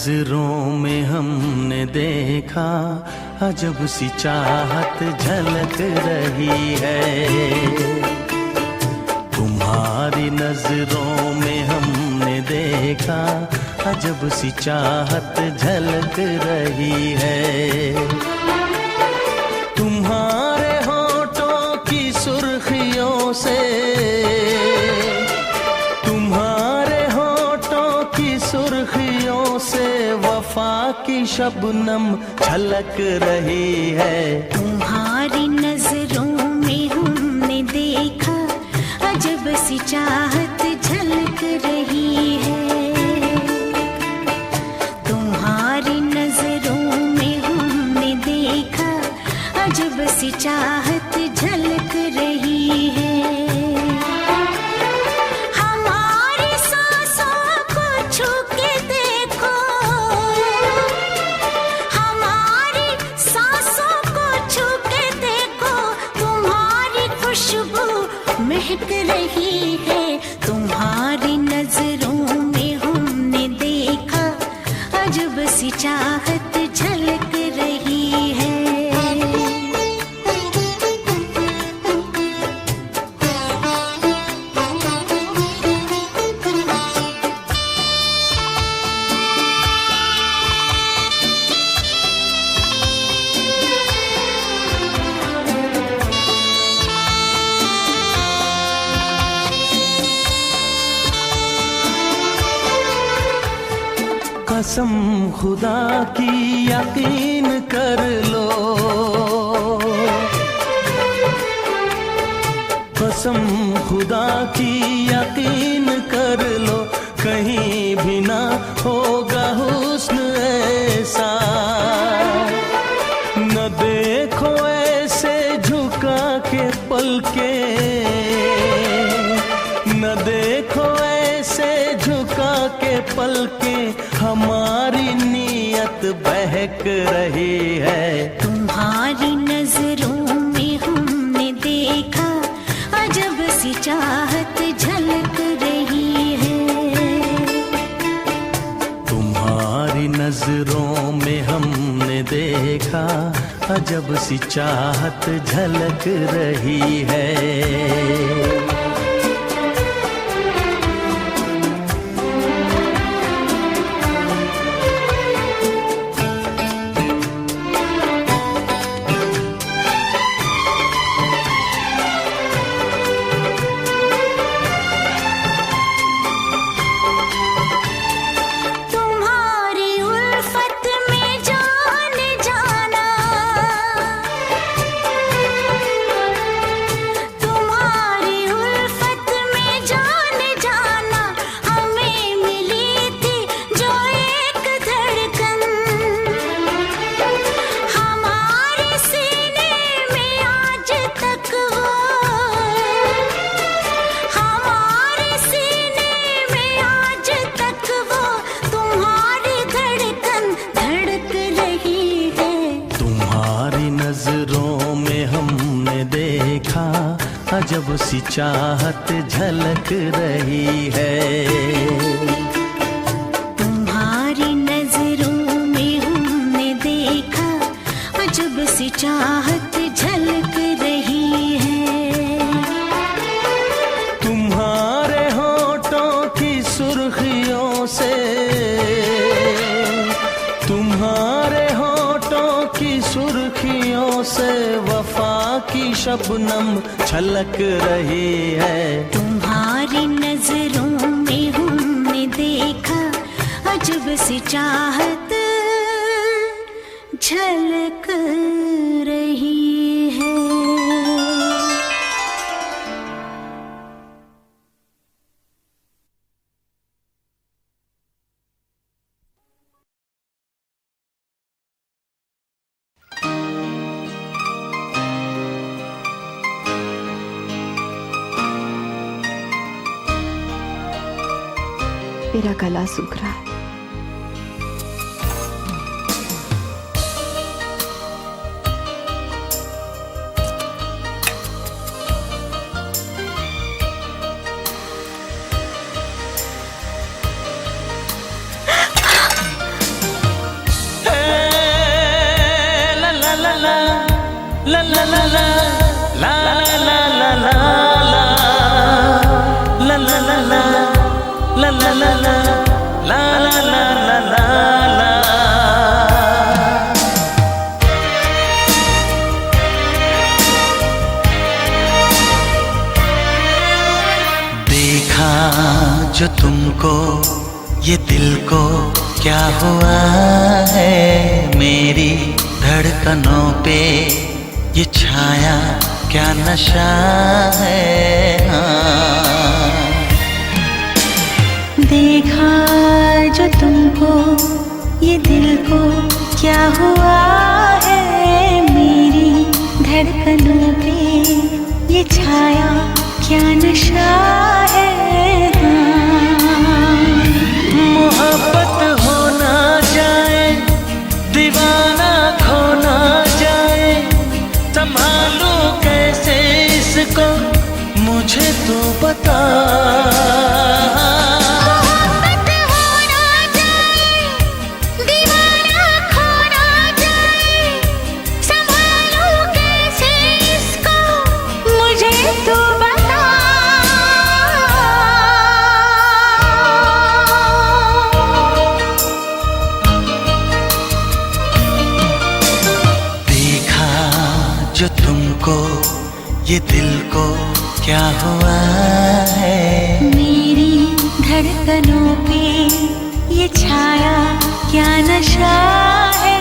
नजरों में हमने देखा अजब सी चाहत झलक रही है। तुम्हारी नजरों में हमने देखा अजब सी चाहत झलक रही है। तुम्हारे होठों की सुर्खियों से, तुम्हारे होठों की सुर्खियों से वफा की शबनम छलक रही है। तुम्हारी नजरों में हमने देखा अजब सी चाहत झलक रही है। तुम्हारी नजरों में हमने देखा अजब सी चाहत झलक रही है। हमारी सांसों को छू के देखो, हमारी सांसों को छू के देखो, तुम्हारी खुशबू महक रही है। तुम्हारी नजरों में हमने देखा अजब सी चाहत झलक रही है। कसम खुदा की यकीन कर लो, कसम खुदा की यकीन कर लो, कहीं भी ना होगा हुस्न ऐसा। न देखो ऐसे झुका के पलके, न देखो ऐसे झुका के पलके, हमारी नीयत बहक रही है। तुम्हारी नजरों में हमने देखा अजब सी चाहत झलक रही है। तुम्हारी नजरों में हमने देखा अजब सी चाहत झलक रही है। नजरों में हमने देखा अजब सी चाहत झलक रही है। तुम्हारी नजरों में हमने देखा अजब सी चाहत झलक रही है। तुम्हारे होठों की सुर्खियों से, तुम्हारे होठों की सुर्खियों से वफा की शबनम छलक रही है। तुम्हारी नजरों में हमने देखा अजब सी चाहत झलक रही है। मेरा गला सूख रहा है। ला ला ला ला ला ला ला ला ला ला ला ला ला ला ला ला ला ला। देखा जो तुमको ये दिल को क्या हुआ है, मेरी धड़कनों पे ये छाया क्या नशा है। हाँ। देखा जो तुमको ये दिल को क्या हुआ है, मेरी धड़कनों पे ये छाया क्या नशा है। मोहब्बत हो ना जाए, दीवाना खो ना जाए, संभालूं कैसे इसको मुझे तो बता। मोहब्बत हो ना जाए, दीवाना खो ना जाए, संभालूं कैसे इसको मुझे तो बता। जो तुमको ये दिल को क्या हुआ है, मेरी धड़कनों पे ये छाया क्या नशा है।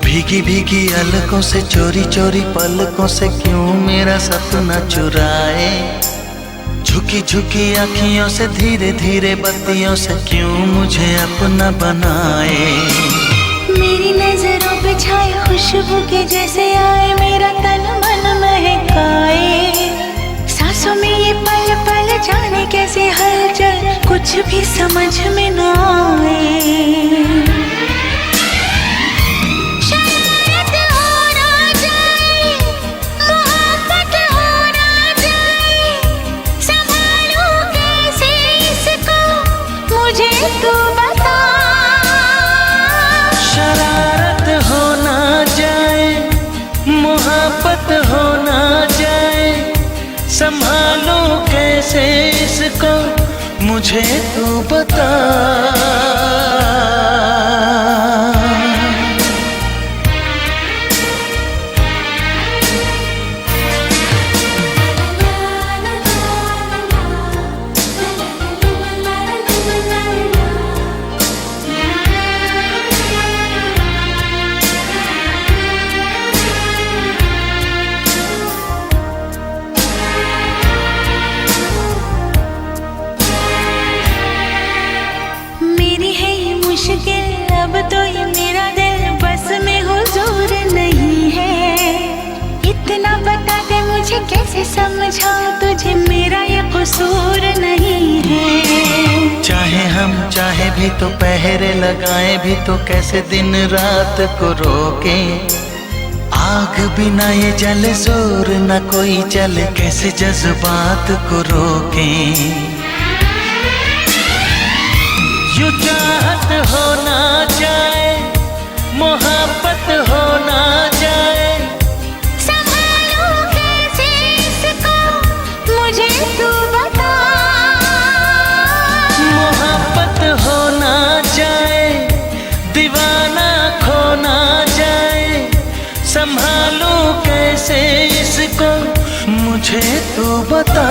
भीगी भीगी अलकों से चोरी चोरी पलकों से क्यों मेरा सपना चुराए, झुकी झुकी आँखियों से धीरे धीरे बत्तियों से क्यों मुझे अपना बनाए। मेरी नजरों पे छाए खुशबू के जैसे आए, मेरा तन मन महकाए, सांसों में ये पल पल जाने कैसे हलचल कुछ भी समझ में ना आए। तू बता। शरारत हो ना जाए, मोहब्बत हो ना जाए, संभालो कैसे इसको मुझे तू बता। अब तो ये मेरा दिल बस में हुजूर नहीं है, इतना बता दे मुझे कैसे समझाऊं तुझे मेरा ये कसूर नहीं है। चाहे हम चाहे भी तो पहरे लगाए भी तो कैसे दिन रात को रोके, आग बिना ये जले जोर न कोई चले, कैसे जज्बात को रोके। यूं चाहत हो ना जाए, मोहब्बत हो ना जाए, संभालूं कैसे इसको मुझे तू बता। मोहब्बत हो ना जाए, दीवाना खो ना जाए, संभालूं कैसे इसको मुझे तू बता।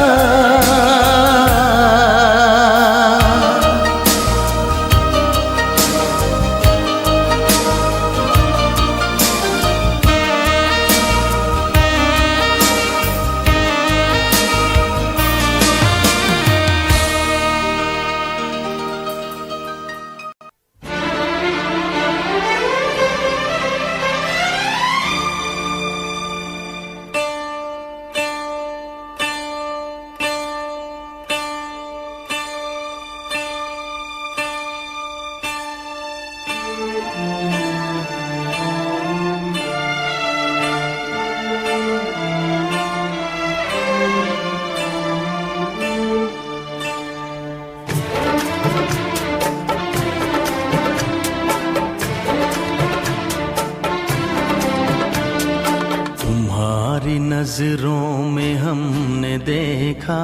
नजरों में हमने देखा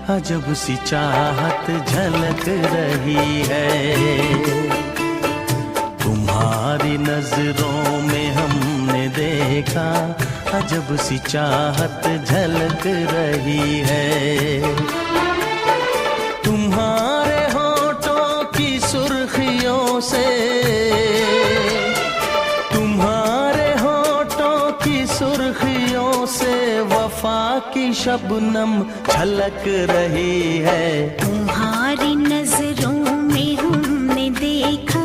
अजब सी चाहत झलक रही है। तुम्हारी नजरों में हमने देखा अजब सी चाहत झलक रही है। तुम्हारे होठों की सुर्खियों से, तुम्हारे होठों की सुर्खियों से वफा की शबनम छलक रही है। तुम्हारी नजरों में हमने देखा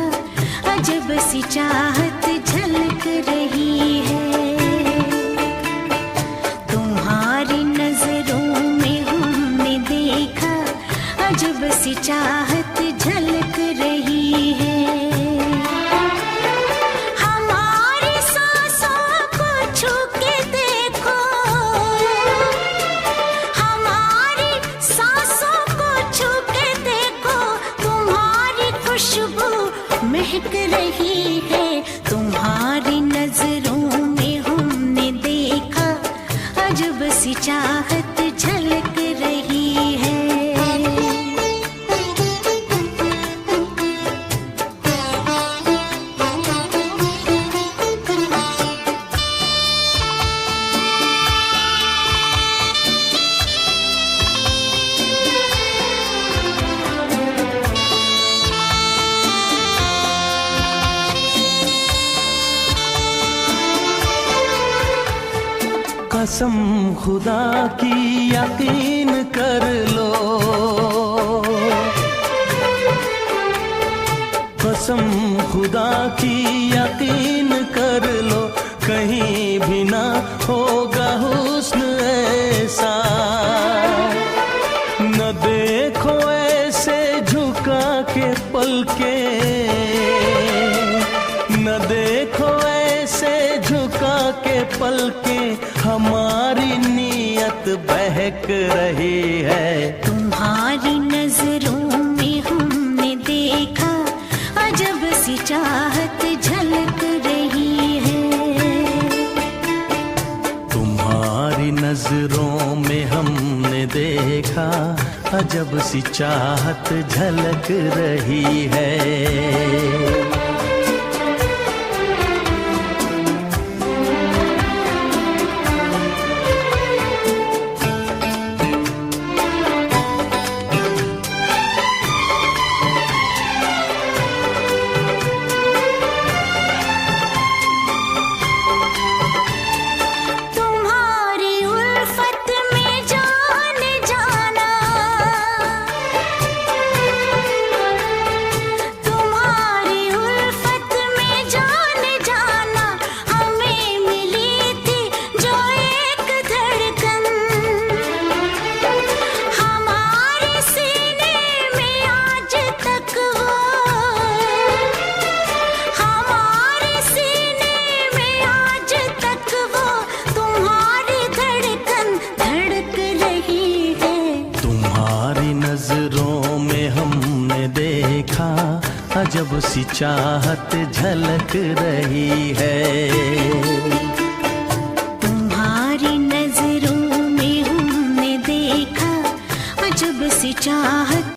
अजब सी चाहत झलक रही है। तुम्हारी नजरों में हमने देखा अजब सी चाहत झलक रही है। हमारी सांसों को छू के देखो, हमारी सांसों को छू के देखो, तुम्हारी खुशबू महक रही है। तुम्हारी नजरों में हमने देखा अजब सी चाहत झलक रही है। कसम खुदा की यकीन कर लो, कसम खुदा की यकीन कर लो, कहीं भी ना होगा हुस्न ऐसा। न देखो ऐसे झुका के पलके, न देखो ऐसे झुका के पलके, हमारी नीयत बहक रही है। तुम्हारी नजरों में हमने देखा अजब सी चाहत झलक रही है। तुम्हारी नजरों में हमने देखा अजब सी चाहत झलक रही है। नजरों में हमने देखा अजब सी चाहत झलक रही है। तुम्हारी नजरों में हमने देखा अजब सी चाहत